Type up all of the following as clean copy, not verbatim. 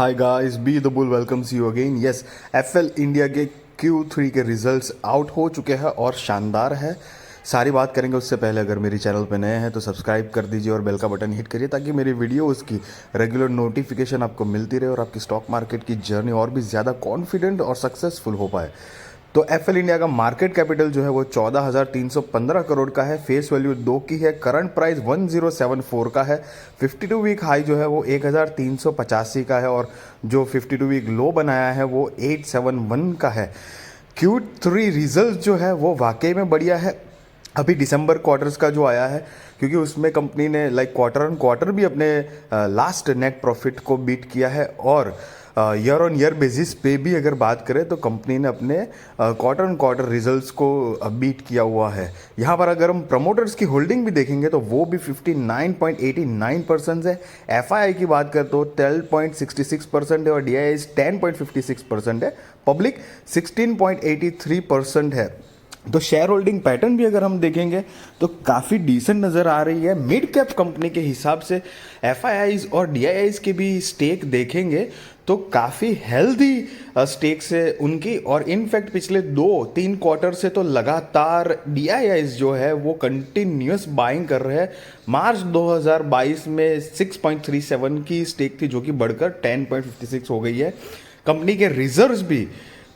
Hi guys, be the bull welcomes you again. Yes, FL India के Q3 के results out हो चुके हैं और शानदार है। सारी बात करेंगे। उससे पहले अगर मेरी चैनल पे नए हैं तो सब्सक्राइब कर दीजिए और बेल का बटन हिट करिए ताकि मेरी वीडियोस की रेगुलर नोटिफिकेशन आपको मिलती रहे और आपकी स्टॉक मार्केट की जर्नी और भी ज़्यादा कॉन्फिडेंट और सक्सेसफुल हो पाए। तो एफएल इंडिया का मार्केट कैपिटल जो है वो 14,315 करोड़ का है। फेस वैल्यू 2 की है। करंट प्राइस 1074 का है। 52 वीक हाई जो है वो 1,385 का है और जो 52 वीक लो बनाया है वो 871 का है। Q3 रिजल्ट जो है वो वाकई में बढ़िया है। अभी दिसंबर क्वार्टर्स का जो आया है, क्योंकि उसमें कंपनी ने क्वार्टर ऑन क्वार्टर भी अपने लास्ट नेट प्रॉफिट को बीट किया है और ईयर ऑन ईयर बेसिस पे भी अगर बात करें तो कंपनी ने अपने क्वार्टर ऑन क्वार्टर रिजल्ट्स को बीट किया हुआ है। यहाँ पर अगर हम प्रमोटर्स की होल्डिंग भी देखेंगे तो वो भी 59.89% है। एफआईआई की बात करें तो 12.66% है और डीआईआई 10.56% है। पब्लिक 16.83% है। तो शेयर होल्डिंग पैटर्न भी अगर हम देखेंगे तो काफ़ी डिसेंट नज़र आ रही है। मिड कैप कंपनी के हिसाब से एफआईआईज और डीआईआईज के भी स्टेक देखेंगे तो काफ़ी हेल्दी स्टेक्स है उनकी। और इनफैक्ट पिछले 2-3 क्वार्टर से तो लगातार डीआईआईज जो है वो कंटिन्यूस बाइंग कर रहे हैं। मार्च 2022 में 6.37 की स्टेक थी जो कि बढ़कर 10.56 हो गई है। कंपनी के रिजर्व्स भी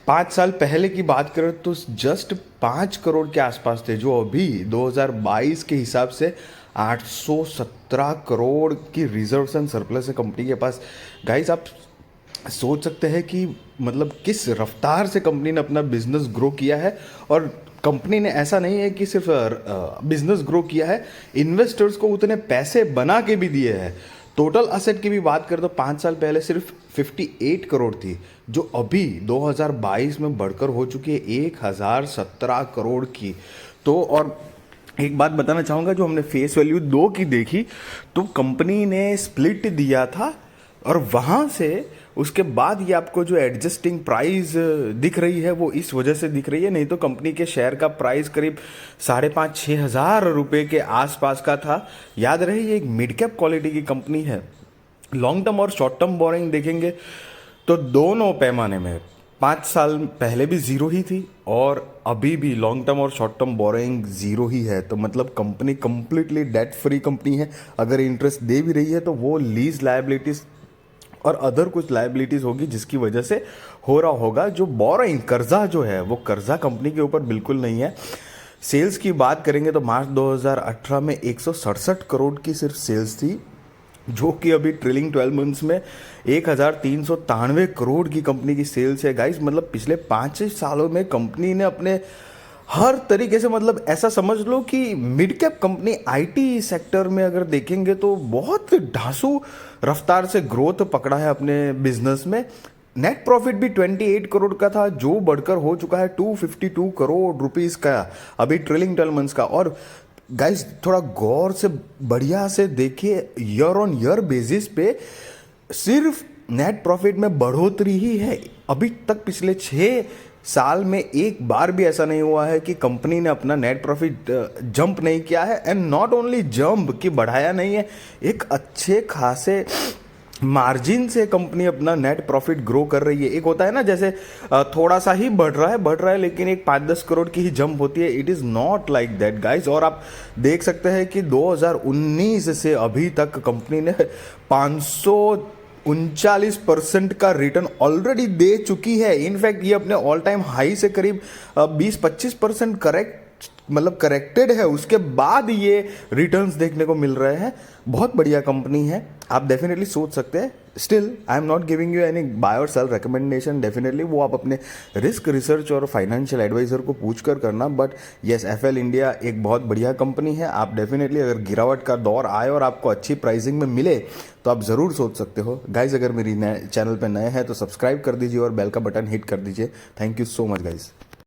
5 साल पहले की बात करें तो जस्ट 5 करोड़ के आसपास थे, जो अभी 2022 के हिसाब से 817 करोड़ की रिजर्व्स एंड सरप्लस है कंपनी के पास। गाइस, आप सोच सकते हैं कि मतलब किस रफ्तार से कंपनी ने अपना बिजनेस ग्रो किया है। और कंपनी ने ऐसा नहीं है कि सिर्फ बिजनेस ग्रो किया है, इन्वेस्टर्स को उतने पैसे बना के भी दिए हैं। टोटल असेट की भी बात करें तो 5 साल पहले सिर्फ 58 करोड़ थी, जो अभी 2022 में बढ़कर हो चुकी है 1017 करोड़ की। तो और एक बात बताना चाहूँगा, जो हमने फेस वैल्यू 2 की देखी तो कंपनी ने स्प्लिट दिया था और वहाँ से उसके बाद ये आपको जो एडजस्टिंग प्राइस दिख रही है वो इस वजह से दिख रही है। नहीं तो कंपनी के शेयर का प्राइस करीब 5,500-6 हज़ार रुपये के आसपास का था। याद रहे ये एक मिड कैप क्वालिटी की कंपनी है। लॉन्ग टर्म और शॉर्ट टर्म बोरिंग देखेंगे तो दोनों पैमाने में 5 साल पहले भी ज़ीरो ही थी और अभी भी लॉन्ग टर्म और शॉर्ट टर्म बोरिंग ज़ीरो ही है। तो मतलब company completely debt free company है। अगर इंटरेस्ट दे भी रही है तो वो लीज लायबिलिटीज़ और अदर कुछ लायबिलिटीज़ होगी जिसकी वजह से हो रहा होगा। जो बोरिंग कर्जा जो है वो कर्जा कंपनी के ऊपर बिल्कुल नहीं है। सेल्स की बात करेंगे तो मार्च 2018 में 167 करोड़ की सिर्फ सेल्स थी, जो कि अभी ट्रेलिंग 12 मंथ्स में 1,393 करोड़ की कंपनी की सेल्स है। गाइस, मतलब पिछले 5 सालों में कंपनी ने अपने हर तरीके से, मतलब ऐसा समझ लो कि mid cap company IT sector में अगर देखेंगे तो बहुत धांसू रफ्तार से ग्रोथ पकड़ा है अपने बिजनेस में। नेट प्रॉफिट भी 28 करोड़ का था, जो बढ़कर हो चुका है 252 करोड़ रुपीस का अभी ट्रेलिंग 12 मंथ्स का। और गाइस, थोड़ा गौर से बढ़िया से देखिए, ईयर ऑन ईयर बेसिस पे सिर्फ नेट प्रॉफिट में बढ़ोतरी ही है। अभी तक पिछले 6 साल में एक बार भी ऐसा नहीं हुआ है कि कंपनी ने अपना नेट प्रॉफिट जंप नहीं किया है। एंड नॉट ओनली जंप कि बढ़ाया नहीं है, एक अच्छे खासे मार्जिन से कंपनी अपना नेट प्रॉफिट ग्रो कर रही है। एक होता है ना, जैसे थोड़ा सा ही बढ़ रहा है लेकिन एक 5-10 करोड़ की ही जंप होती है। It is not like that guys. और आप देख सकते हैं कि 2019 से अभी तक कंपनी ने 539% का रिटर्न ऑलरेडी दे चुकी है। इनफैक्ट ये अपने ऑल टाइम हाई से करीब 20-25% करेक्टेड है, उसके बाद ये रिटर्न्स देखने को मिल रहे हैं। बहुत बढ़िया कंपनी है, आप डेफिनेटली सोच सकते हैं। Still I am not giving you any buy और सेल रिकमेंडेशन। डेफिनेटली वो आप अपने रिस्क रिसर्च और फाइनेंशियल एडवाइजर को पूछ कर करना। बट येस, एफएल इंडिया एक बहुत बढ़िया कंपनी है। आप डेफिनेटली अगर गिरावट का दौर आए और आपको अच्छी प्राइसिंग में मिले तो आप ज़रूर सोच सकते हो। गाइज, अगर मेरी चैनल पर नए हैं तो सब्सक्राइब कर दीजिए और बेल का बटन हिट कर दीजिए। Thank you so much guys.